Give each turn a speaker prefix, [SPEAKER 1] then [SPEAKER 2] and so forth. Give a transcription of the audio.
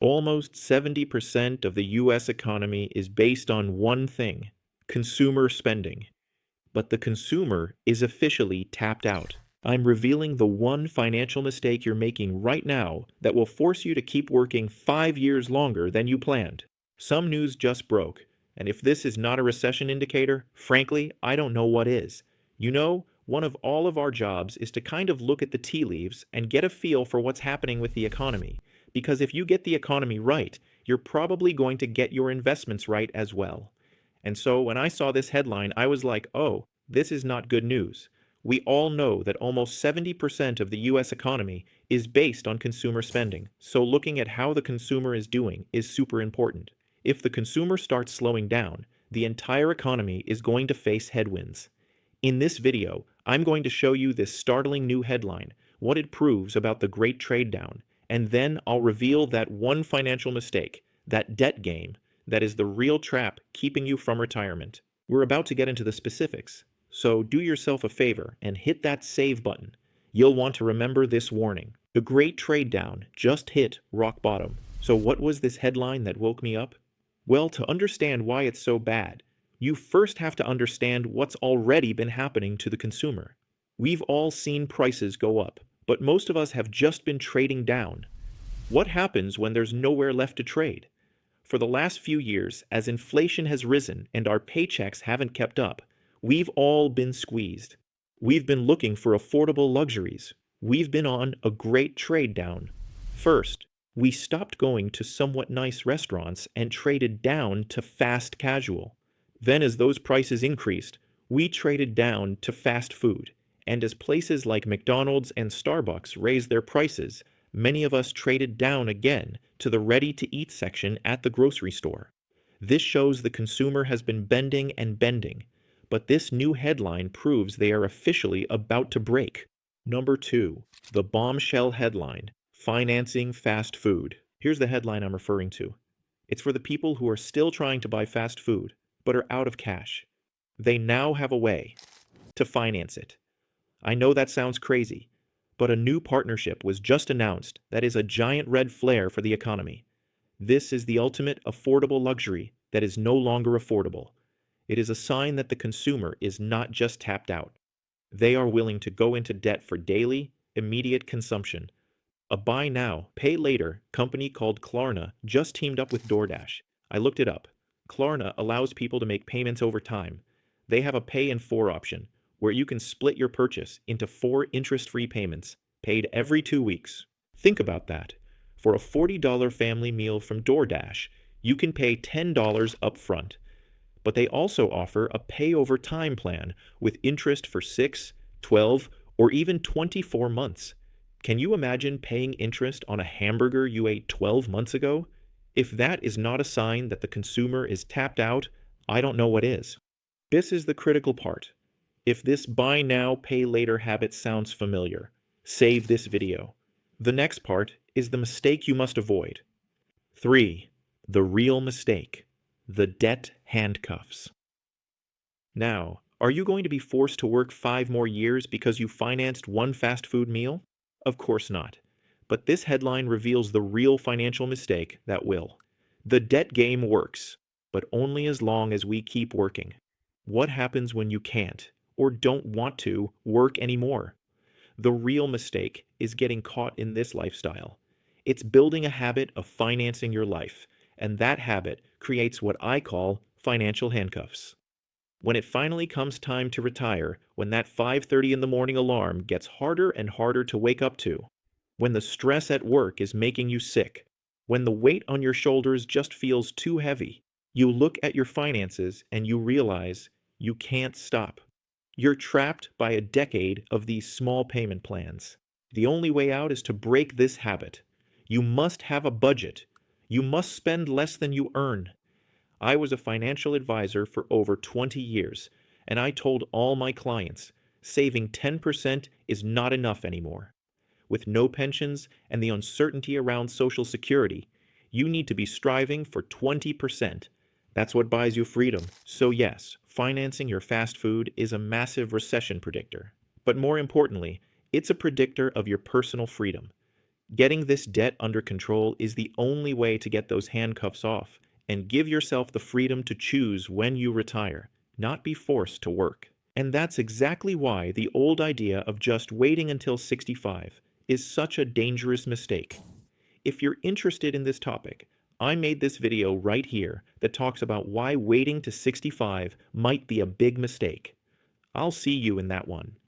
[SPEAKER 1] Almost 70% of the US economy is based on one thing: consumer spending. But the consumer is officially tapped out. I'm revealing the one financial mistake you're making right now that will force you to keep working 5 years longer than you planned. Some news just broke, and if this is not a recession indicator, frankly, I don't know what is. One of all of our jobs is to kind of look at the tea leaves and get a feel for what's happening with the economy. Because if you get the economy right, you're probably going to get your investments right as well. And so when I saw this headline, I was like, oh, this is not good news. We all know that almost 70% of the US economy is based on consumer spending. So looking at how the consumer is doing is super important. If the consumer starts slowing down, the entire economy is going to face headwinds. In this video, I'm going to show you this startling new headline, what it proves about the Great Trade Down, and then I'll reveal that one financial mistake, that debt game, that is the real trap keeping you from retirement. We're about to get into the specifics, so do yourself a favor and hit that save button. You'll want to remember this warning. The Great Trade Down just hit rock bottom. So what was this headline that woke me up? Well, to understand why it's so bad, you first have to understand what's already been happening to the consumer. We've all seen prices go up, but most of us have just been trading down. What happens when there's nowhere left to trade? For the last few years, as inflation has risen and our paychecks haven't kept up, we've all been squeezed. We've been looking for affordable luxuries. We've been on a great trade down. First, we stopped going to somewhat nice restaurants and traded down to fast casual. Then as those prices increased, we traded down to fast food. And as places like McDonald's and Starbucks raised their prices, many of us traded down again to the ready-to-eat section at the grocery store. This shows the consumer has been bending and bending, but this new headline proves they are officially about to break. Number 2, the bombshell headline, Financing Fast Food. Here's the headline I'm referring to. It's for the people who are still trying to buy fast food, but are out of cash. They now have a way to finance it. I know that sounds crazy, but a new partnership was just announced that is a giant red flare for the economy. This is the ultimate affordable luxury that is no longer affordable. It is a sign that the consumer is not just tapped out. They are willing to go into debt for daily, immediate consumption. A buy now, pay later company called Klarna just teamed up with DoorDash. I looked it up. Klarna allows people to make payments over time. They have a pay in 4 option, where you can split your purchase into 4 interest-free payments, paid every 2 weeks. Think about that. For a $40 family meal from DoorDash, you can pay $10 up front. But they also offer a pay-over-time plan with interest for 6, 12, or even 24 months. Can you imagine paying interest on a hamburger you ate 12 months ago? If that is not a sign that the consumer is tapped out, I don't know what is. This is the critical part. If this buy now, pay later habit sounds familiar, save this video. The next part is the mistake you must avoid. 3. The real mistake. The debt handcuffs. Now, are you going to be forced to work 5 more years because you financed one fast food meal? Of course not. But this headline reveals the real financial mistake that will. The debt game works, but only as long as we keep working. What happens when you can't, or don't want to, work anymore? The real mistake is getting caught in this lifestyle. It's building a habit of financing your life, and that habit creates what I call financial handcuffs. When it finally comes time to retire, when that 5:30 in the morning alarm gets harder and harder to wake up to, when the stress at work is making you sick, when the weight on your shoulders just feels too heavy, you look at your finances and you realize you can't stop. You're trapped by a decade of these small payment plans. The only way out is to break this habit. You must have a budget. You must spend less than you earn. I was a financial advisor for over 20 years, and I told all my clients, saving 10% is not enough anymore. With no pensions and the uncertainty around Social Security, you need to be striving for 20%. That's what buys you freedom. So yes, financing your fast food is a massive recession predictor. But more importantly, it's a predictor of your personal freedom. Getting this debt under control is the only way to get those handcuffs off and give yourself the freedom to choose when you retire, not be forced to work. And that's exactly why the old idea of just waiting until 65 is such a dangerous mistake. If you're interested in this topic, I made this video right here that talks about why waiting to 65 might be a big mistake. I'll see you in that one.